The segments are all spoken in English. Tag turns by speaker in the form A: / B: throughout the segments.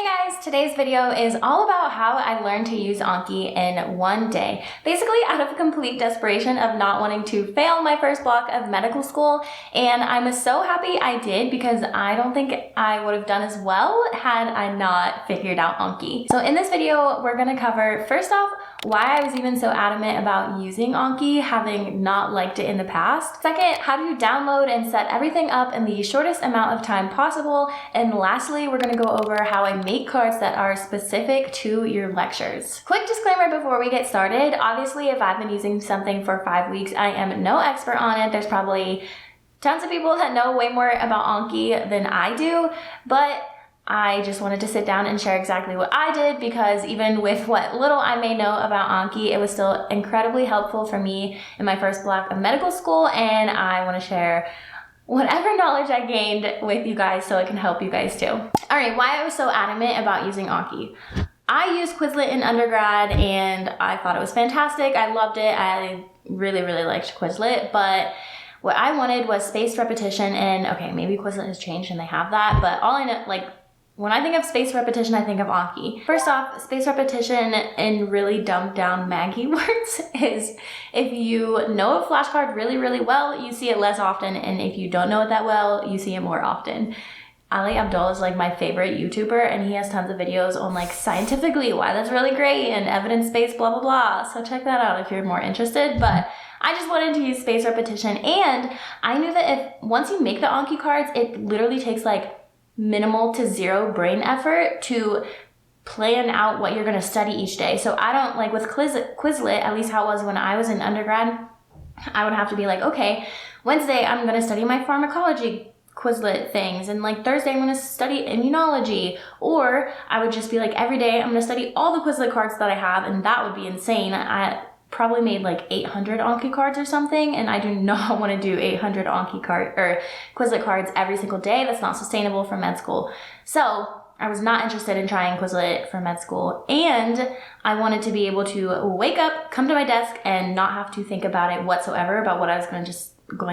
A: Hey guys, today's video is all about how I learned to use Anki in one day. Basically out of complete desperation of not wanting to fail my first block of medical school, and I'm so happy I did because I don't think I would have done as well had I not figured out Anki. So in this video, we're gonna cover, first off, why I was even so adamant about using Anki, having not liked it in the past. Second, how to download and set everything up in the shortest amount of time possible. And lastly, we're gonna go over how I make cards that are specific to your lectures. Quick disclaimer before we get started. Obviously, if I've been using something for 5 weeks, I am no expert on it. There's probably tons of people that know way more about Anki than I do, but I just wanted to sit down and share exactly what I did because even with what little I may know about Anki, it was still incredibly helpful for me in my first block of medical school, and I want to share whatever knowledge I gained with you guys so it can help you guys too. All right, why I was so adamant about using Anki. I used Quizlet in undergrad and I thought it was fantastic. I loved it. I really liked Quizlet, but what I wanted was spaced repetition, and okay, maybe Quizlet has changed and they have that, but all I know, like, when I think of spaced repetition, I think of Anki. First off, spaced repetition in really dumbed down Maggie words is if you know a flashcard really well, you see it less often, and if you don't know it that well, you see it more often. Ali Abdul is like my favorite YouTuber, and he has tons of videos on like scientifically why that's really great and evidence-based blah blah blah. So check that out if you're more interested. But I just wanted to use spaced repetition, and I knew that if once you make the Anki cards, it literally takes like minimal to zero brain effort to plan out what you're going to study each day. So I don't, like with Quizlet, at least how it was when I was in undergrad, I would have to be like, okay, Wednesday I'm going to study my pharmacology Quizlet things, and like Thursday I'm going to study immunology, or I would just be like, every day I'm going to study all the Quizlet cards that I have, and that would be insane. I probably made like 800 Anki cards or something, and I do not want to do 800 Anki card or Quizlet cards every single day. That's not sustainable for med school. So I was not interested in trying Quizlet for med school, and I wanted to be able to wake up, come to my desk, and not have to think about it whatsoever about what I was going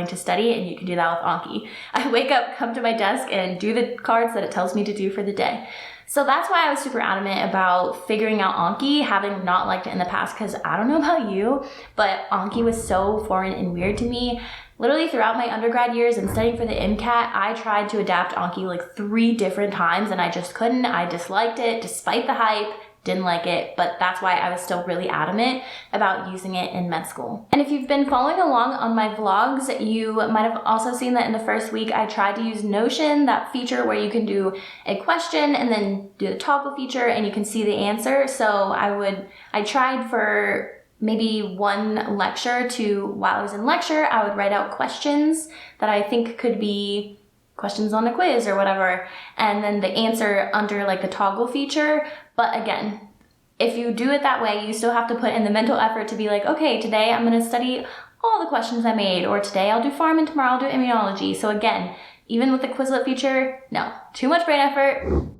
A: to study, and you can do that with Anki. I wake up, come to my desk, and do the cards that it tells me to do for the day. So that's why I was super adamant about figuring out Anki, having not liked it in the past, because I don't know about you, but Anki was so foreign and weird to me. Literally throughout my undergrad years and studying for the MCAT, I tried to adapt Anki like 3 different times, and I just couldn't. I disliked it despite the hype. Didn't like it, but that's why I was still really adamant about using it in med school. And if you've been following along on my vlogs, you might have also seen that in the first week I tried to use Notion, that feature where you can do a question and then do the toggle feature and you can see the answer. So I tried for maybe one lecture while I was in lecture, I would write out questions that I think could be questions on a quiz or whatever, and then the answer under like the toggle feature. But again, if you do it that way, you still have to put in the mental effort to be like, okay, today I'm going to study all the questions I made, or today I'll do pharm and tomorrow I'll do immunology. So again, even with the Quizlet feature, no, too much brain effort.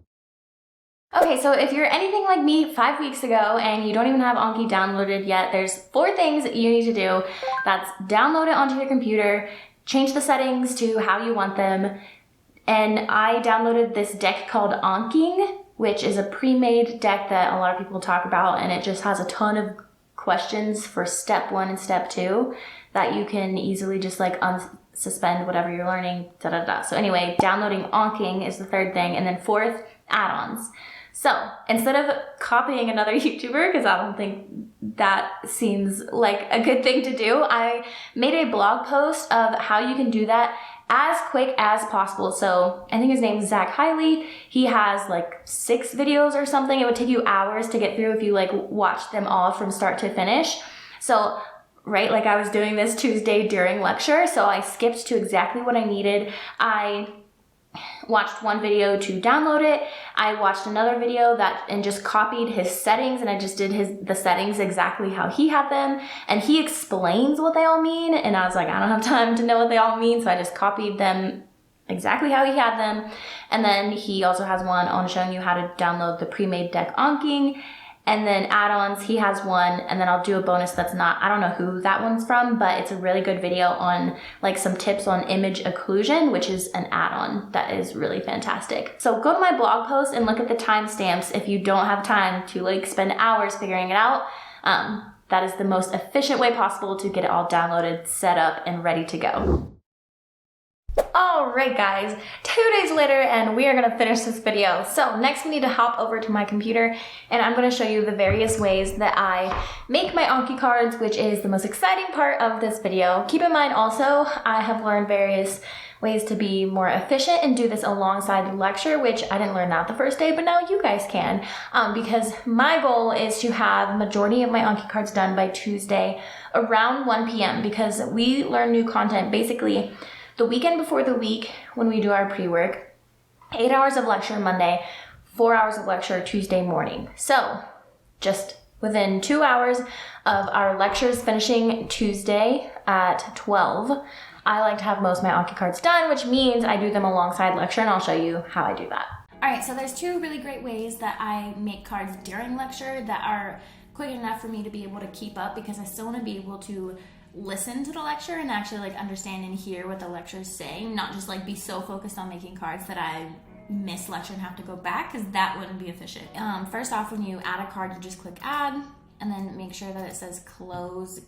A: Okay, so if you're anything like me 5 weeks ago and you don't even have Anki downloaded yet, there's 4 things that you need to do. That's download it onto your computer, change the settings to how you want them, and I downloaded this deck called Anki, which is a pre-made deck that a lot of people talk about, and it just has a ton of questions for step 1 and step 2 that you can easily just like unsuspend whatever you're learning, So anyway, downloading Anki is the 3rd thing, and then 4th, add-ons. So instead of copying another YouTuber, because I don't think that seems like a good thing to do, I made a blog post of how you can do that as quick as possible. So I think his name is Zach Hiley. He has like 6 videos or something. It would take you hours to get through if you like watch them all from start to finish. So right, like I was doing this Tuesday during lecture, so I skipped to exactly what I needed. I watched one video to download it. I watched another video and just copied his settings, and I just did the settings exactly how he had them, and he explains what they all mean, and I was like, I don't have time to know what they all mean, so I just copied them exactly how he had them. And then he also has one on showing you how to download the pre-made deck Anki, And then add-ons, he has one, and then I'll do a bonus that's not, I don't know who that one's from, but it's a really good video on like some tips on image occlusion, which is an add-on that is really fantastic. So go to my blog post and look at the timestamps if you don't have time to like spend hours figuring it out. That is the most efficient way possible to get it all downloaded, set up, and ready to go. All right, guys, 2 days later, and we are gonna finish this video. So next we need to hop over to my computer, and I'm gonna show you the various ways that I make my Anki cards, which is the most exciting part of this video. Keep in mind also, I have learned various ways to be more efficient and do this alongside the lecture, which I didn't learn that the first day, but now you guys can, because my goal is to have majority of my Anki cards done by Tuesday around 1 p.m. because we learn new content basically the weekend before the week when we do our pre-work, 8 hours of lecture Monday, 4 hours of lecture Tuesday morning. So just within 2 hours of our lectures finishing Tuesday at 12, I like to have most of my Anki cards done, which means I do them alongside lecture, and I'll show you how I do that. All right, so there's 2 really great ways that I make cards during lecture that are quick enough for me to be able to keep up, because I still want to be able to listen to the lecture and actually like understand and hear what the lecture is saying, not just like be so focused on making cards that I miss lecture and have to go back, because that wouldn't be efficient. First off, when you add a card, you just click add and then make sure that it says close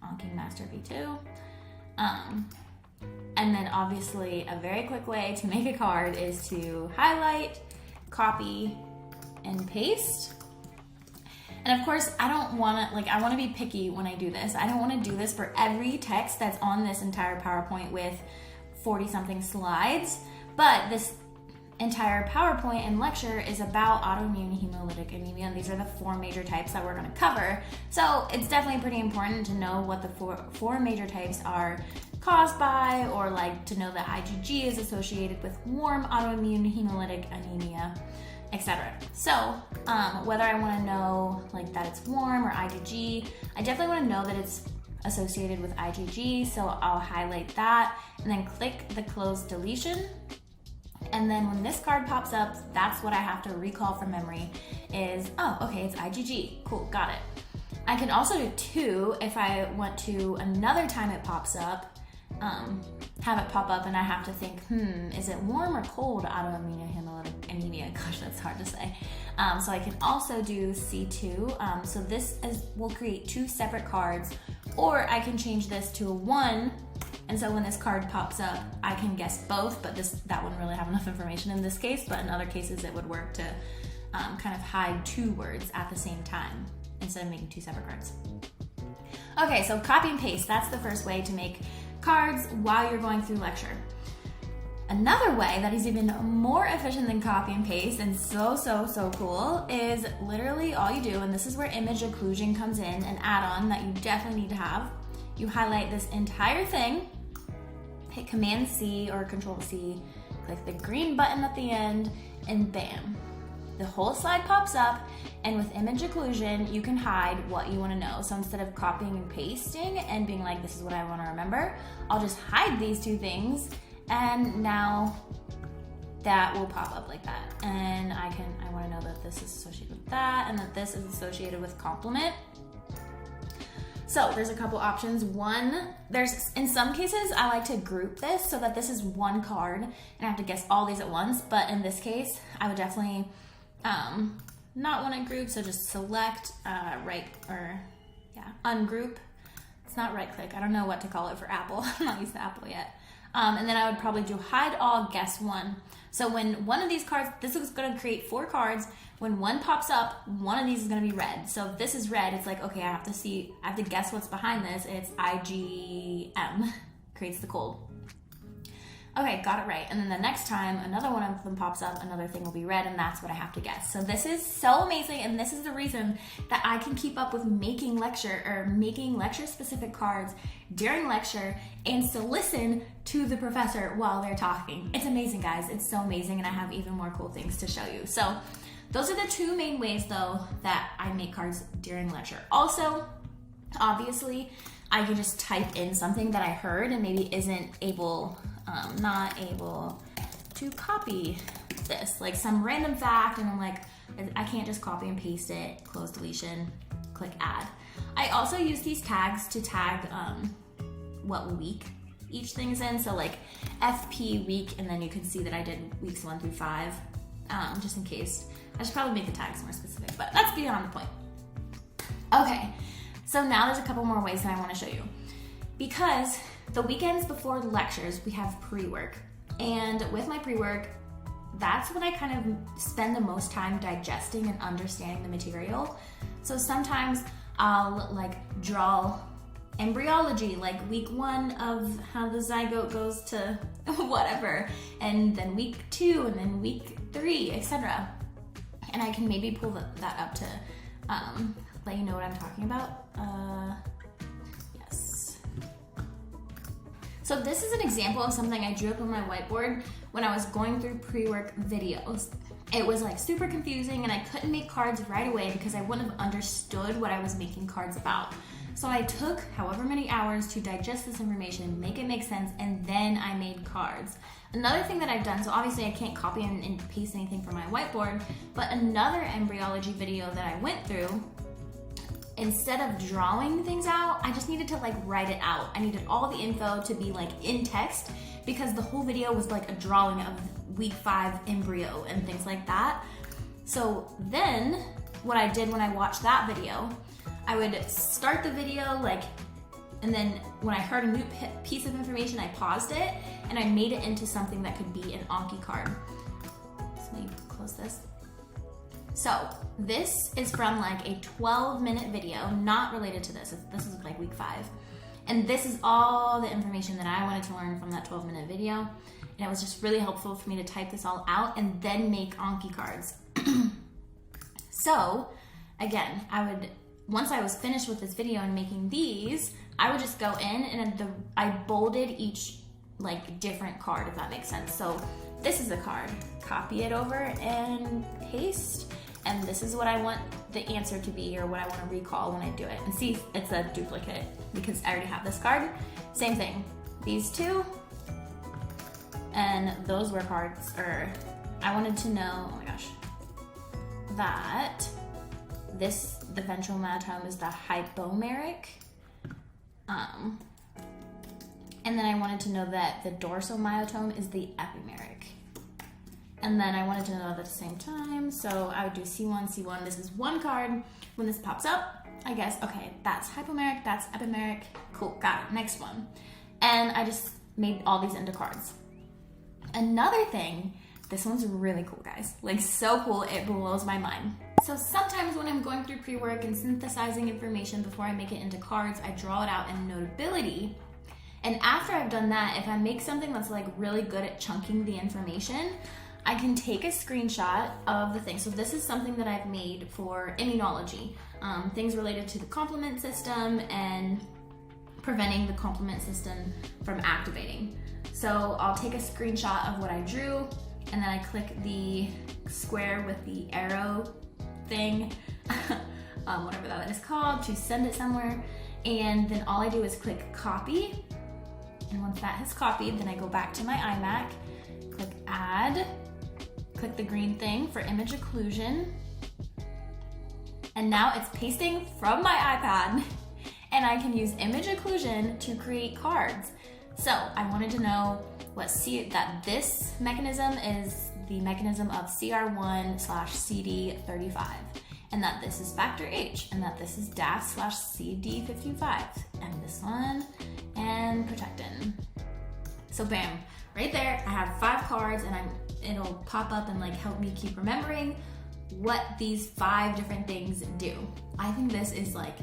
A: Anki Master V2. And then obviously a very quick way to make a card is to highlight, copy, and paste. And of course, I don't want to, like, I want to be picky when I do this. I don't want to do this for every text that's on this entire PowerPoint with 40-something slides, but this entire PowerPoint and lecture is about autoimmune hemolytic anemia, and these are the 4 major types that we're going to cover. So it's definitely pretty important to know what the four major types are caused by, or like to know that IgG is associated with warm autoimmune hemolytic anemia, etc. So whether I want to know like that it's warm or IgG, I definitely want to know that it's associated with IgG, so I'll highlight that and then click the close deletion. And then when this card pops up, that's what I have to recall from memory is, oh, okay, it's IgG. Cool, got it. I can also do 2 if I want to, another time it pops up, have it pop up and I have to think, is it warm or cold autoimmune hemolytic anemia? Gosh, that's hard to say. So I can also do C2. So this will create 2 separate cards, or I can change this to a 1. And so when this card pops up, I can guess both, but that wouldn't really have enough information in this case, but in other cases it would work to kind of hide 2 words at the same time instead of making 2 separate cards. Okay, so copy and paste, that's the first way to make cards while you're going through lecture. Another way that is even more efficient than copy and paste and so cool is literally all you do, and this is where image occlusion comes in, an add-on that you definitely need to have. You highlight this entire thing, hit Command C or Control C, click the green button at the end, and bam. The whole slide pops up, and with image occlusion, you can hide what you want to know. So instead of copying and pasting and being like, this is what I want to remember, I'll just hide these 2 things, and now that will pop up like that. And I want to know that this is associated with that, and that this is associated with complement. So there's a couple options. One, in some cases, I like to group this so that this is 1 card and I have to guess all these at once. But in this case, I would definitely not want to group. So just select ungroup. It's not right click. I don't know what to call it for Apple. I'm not used to Apple yet. And then I would probably do hide all, guess 1. So when one of these cards, this is going to create 4 cards. When 1 pops up, one of these is going to be red. So if this is red, it's like, okay, I have to guess what's behind this. It's IgM, creates the cold. Okay, got it right. And then the next time another one of them pops up, another thing will be red, and that's what I have to guess. So this is so amazing, and this is the reason that I can keep up with making lecture-specific cards during lecture and still listen to the professor while they're talking. It's amazing, guys. It's so amazing, and I have even more cool things to show you. So those are the 2 main ways, though, that I make cards during lecture. Also, obviously, I can just type in something that I heard and maybe not able to copy this, like some random fact, and I'm like, I can't just copy and paste it, close deletion, click add. I also use these tags to tag what week each thing is in. So like FP week, and then you can see that I did weeks 1 through 5, just in case. I should probably make the tags more specific, but that's beyond the point. Okay, so now there's a couple more ways that I want to show you. Because the weekends before lectures, we have pre-work. And with my pre-work, that's when I kind of spend the most time digesting and understanding the material. So sometimes I'll like draw embryology, like week 1 of how the zygote goes to whatever, and then week 2, and then week 3, etc. And I can maybe pull that up to let you know what I'm talking about. Yes. So this is an example of something I drew up on my whiteboard when I was going through pre-work videos. It was like super confusing, and I couldn't make cards right away because I wouldn't have understood what I was making cards about. So I took however many hours to digest this information, make it make sense, and then I made cards. Another thing that I've done, so obviously I can't copy and paste anything from my whiteboard, but another embryology video that I went through, instead of drawing things out, I just needed to like write it out. I needed all the info to be like in text because the whole video was like a drawing of week 5 embryo and things like that. So then what I did when I watched that video, I would start the video and then when I heard a new piece of information, I paused it and I made it into something that could be an Anki card. So let me close this. So this is from like a 12-minute video, not related to this. This is like week 5. And this is all the information that I wanted to learn from that 12-minute video. And it was just really helpful for me to type this all out and then make Anki cards. So again, once I was finished with this video and making these, I would just go in and I bolded each like different card, if that makes sense. So this is a card, copy it over and paste. And this is what I want the answer to be, or what I want to recall when I do it. And see, it's a duplicate because I already have this card. Same thing, these two, and those were cards, or I wanted to know, oh my gosh, that the ventral myotome is the hypomeric. And then I wanted to know that the dorsal myotome is the epimeric. And then I wanted to know that at the same time, so I would do C1, C1. This is one card. When this pops up, I guess, okay, that's hypomeric, that's epimeric. Cool, got it, next one. And I just made all these into cards. Another thing, this one's really cool, guys. Like, so cool, it blows my mind. So sometimes when I'm going through pre-work and synthesizing information before I make it into cards, I draw it out in Notability. And after I've done that, if I make something that's like really good at chunking the information, I can take a screenshot of the thing. So this is something that I've made for immunology, things related to the complement system and preventing the complement system from activating. So I'll take a screenshot of what I drew, and then I click the square with the arrow thing, whatever that is called, to send it somewhere. And then all I do is click copy. And once that has copied, then I go back to my iMac, click add, click the green thing for image occlusion. And now it's pasting from my iPad, and I can use image occlusion to create cards. So I wanted to know that this mechanism is the mechanism of CR1/CD35, and that this is factor H, and that this is DAF/CD55, and this one, and protectin. So bam, right there, I have 5 cards, and it'll pop up and like help me keep remembering what these 5 different things do. I think this is like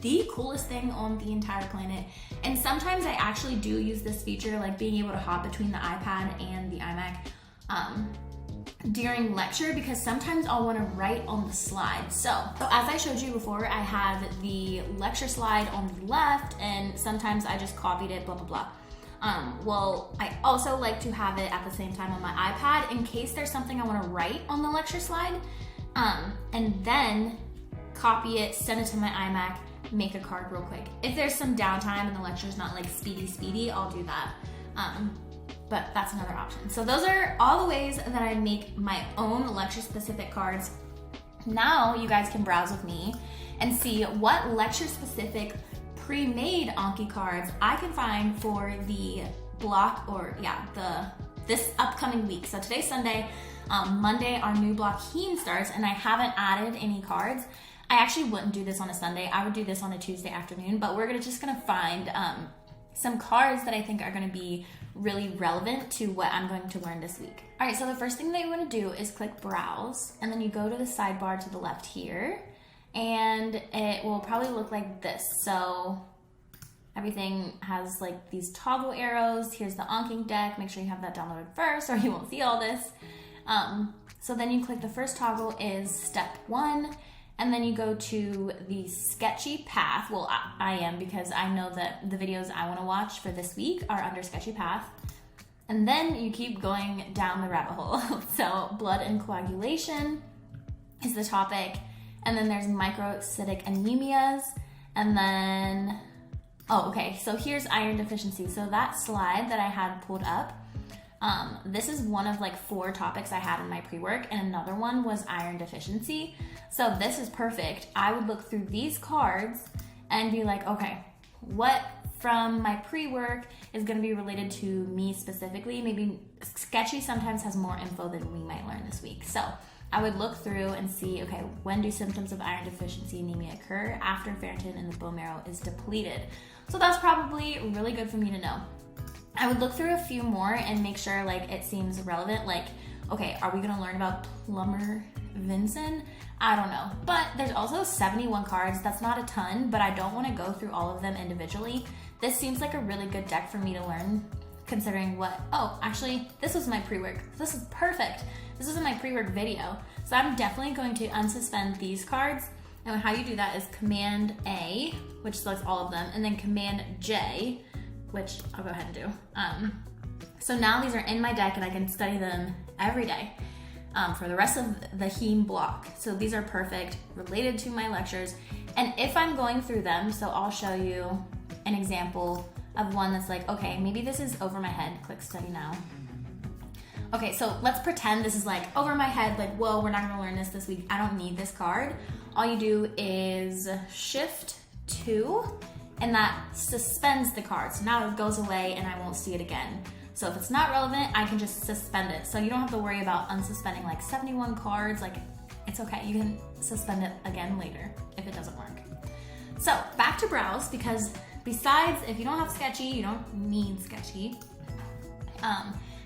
A: the coolest thing on the entire planet. And sometimes I actually do use this feature, like being able to hop between the iPad and the iMac during lecture, because sometimes I'll want to write on the slide. So as I showed you before, I have the lecture slide on the left, and sometimes I just copied it, blah, blah, blah. Well, I also like to have it at the same time on my iPad in case there's something I want to write on the lecture slide, and then copy it, send it to my iMac, make a card real quick. If there's some downtime and the lecture's not like speedy, I'll do that. But that's another option. So those are all the ways that I make my own lecture specific cards. Now you guys can browse with me and see what lecture-specific pre-made Anki cards I can find for the block, or this upcoming week. So today's Sunday, Monday our new block Heme starts, and I haven't added any cards. I actually wouldn't do this on a Sunday. I would do this on a Tuesday afternoon, but we're just gonna find some cards that I think are gonna be really relevant to what I'm going to learn this week. All right, so the first thing that you wanna do is click Browse, and then you go to the sidebar to the left here, and it will probably look like this. So everything has like these toggle arrows. Here's the Anki deck. Make sure you have that downloaded first or you won't see all this. So then you click the first toggle is step 1, and then you go to the sketchy path. Well, I am, because I know that the videos I want to watch for this week are under sketchy path. And then you keep going down the rabbit hole. So blood and coagulation is the topic. And then there's microcytic anemias. And then, oh, okay, so here's iron deficiency. So that slide that I had pulled up, this is one of like 4 topics I had in my pre-work, and another one was iron deficiency. So this is perfect. I would look through these cards and be like, okay, what from my pre-work is going to be related to me specifically? Maybe sketchy sometimes has more info than we might learn this week. So I would look through and see, okay, when do symptoms of iron deficiency anemia occur? After ferritin in the bone marrow is depleted. So that's probably really good for me to know. I would look through a few more and make sure like it seems relevant. Like, okay, are we gonna learn about Plummer Vinson? I don't know. But there's also 71 cards. That's not a ton, but I don't wanna go through all of them individually. This seems like a really good deck for me to learn, considering what, oh, actually, this was my pre-work. This is perfect. This was in my pre-work video. So I'm definitely going to unsuspend these cards. And how you do that is Command A, which selects all of them, and then Command J, which I'll go ahead and do. So now these are in my deck and I can study them every day for the rest of the Heme block. So these are perfect, related to my lectures. And if I'm going through them, so I'll show you an example of one that's like, okay, maybe this is over my head. Click study now. Okay, so let's pretend this is like over my head, like, whoa, we're not gonna learn this week. I don't need this card. All you do is Shift 2, and that suspends the card. So now it goes away and I won't see it again. So if it's not relevant, I can just suspend it. So you don't have to worry about unsuspending like 71 cards. Like, it's okay. You can suspend it again later if it doesn't work. So back to browse, because besides, if you don't have sketchy, you don't need sketchy.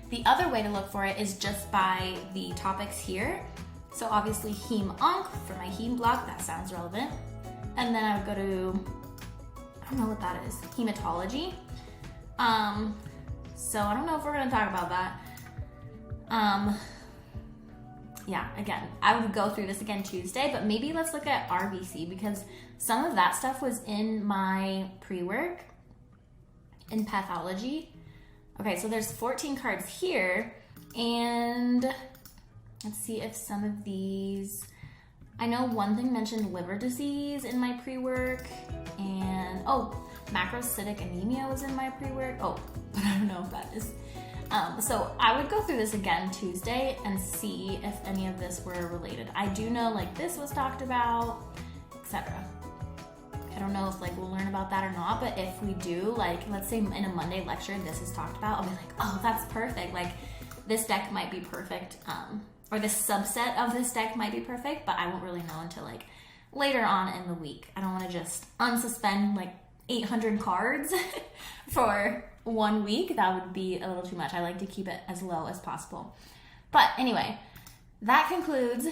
A: The other way to look for it is just by the topics here. So obviously Heme Onc for my Heme block, that sounds relevant. And then I would go to, I don't know what that is, hematology. So I don't know if we're gonna talk about that. Yeah, again, I would go through this again Tuesday, but maybe let's look at RBC, because some of that stuff was in my pre-work in pathology. Okay, so there's 14 cards here, and let's see if some of these, I know one thing mentioned liver disease in my pre-work, and oh, macrocytic anemia was in my pre-work. Oh, but I don't know if that is. So I would go through this again Tuesday and see if any of this were related. I do know like this was talked about, etc. I don't know if like we'll learn about that or not, but if we do, like let's say in a Monday lecture this is talked about, I'll be like, oh, that's perfect. Like this deck might be perfect, or this subset of this deck might be perfect, but I won't really know until like later on in the week. I don't want to just unsuspend like 800 cards for 1 week. That would be a little too much. I like to keep it as low as possible. But anyway, that concludes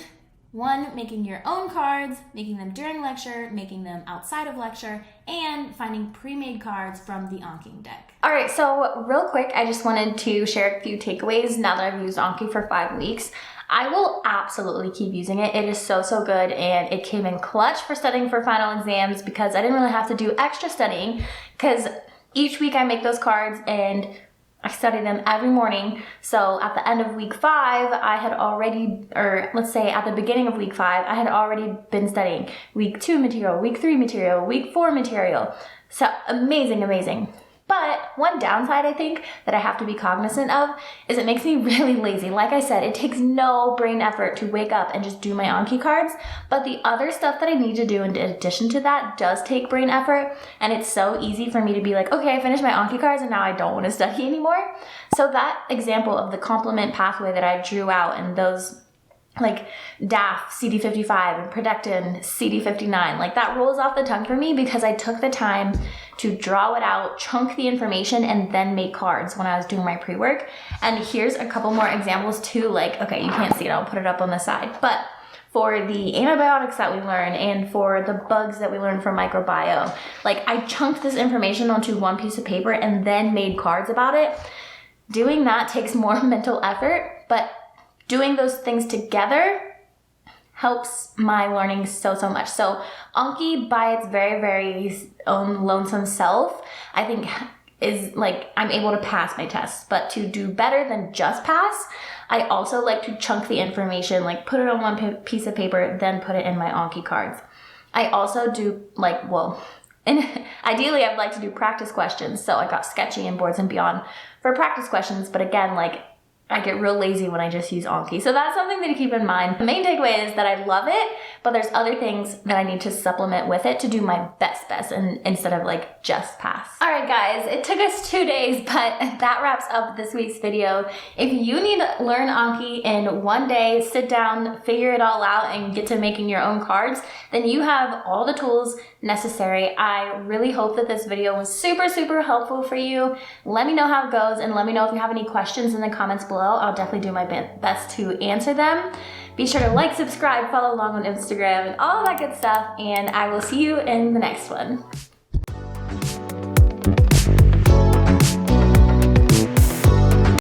A: 1, making your own cards, making them during lecture, making them outside of lecture, and finding pre-made cards from the Anki deck. All right, so real quick, I just wanted to share a few takeaways now that I've used Anki for 5 weeks. I will absolutely keep using it. It is so, so good, and it came in clutch for studying for final exams because I didn't really have to do extra studying, because each week I make those cards and I study them every morning. So at the end of week 5, I had already, or let's say at the beginning of week 5, I had already been studying week 2 material, week 3 material, week 4 material. So amazing, amazing. But one downside I think that I have to be cognizant of is it makes me really lazy. Like I said, it takes no brain effort to wake up and just do my Anki cards, but the other stuff that I need to do in addition to that does take brain effort, and it's so easy for me to be like, okay, I finished my Anki cards and now I don't want to study anymore. So that example of the complement pathway that I drew out and those like DAF CD55 and Protectin CD59, like that rolls off the tongue for me because I took the time to draw it out, chunk the information, and then make cards when I was doing my pre-work. And here's a couple more examples too, like, okay, you can't see it, I'll put it up on the side, but for the antibiotics that we learn and for the bugs that we learn from microbiome, like I chunked this information onto one piece of paper and then made cards about it. Doing that takes more mental effort, but doing those things together helps my learning so much. So Anki by its very own lonesome self, I think is like, I'm able to pass my tests, but to do better than just pass, I also like to chunk the information, like put it on one piece of paper, then put it in my Anki cards. I also do like, well, and ideally I'd like to do practice questions. So I got Sketchy and Boards and Beyond for practice questions, but again, like I get real lazy when I just use Anki. So that's something to keep in mind. The main takeaway is that I love it, but there's other things that I need to supplement with it to do my best and instead of like just pass. All right guys, it took us 2 days, but that wraps up this week's video. If you need to learn Anki in 1 day, sit down, figure it all out, and get to making your own cards, then you have all the tools necessary. I really hope that this video was super helpful for you. Let me know how it goes, and let me know if you have any questions in the comments below. I'll definitely do my best to answer them. Be sure to like, subscribe, follow along on Instagram, and all that good stuff, and I will see you in the next one.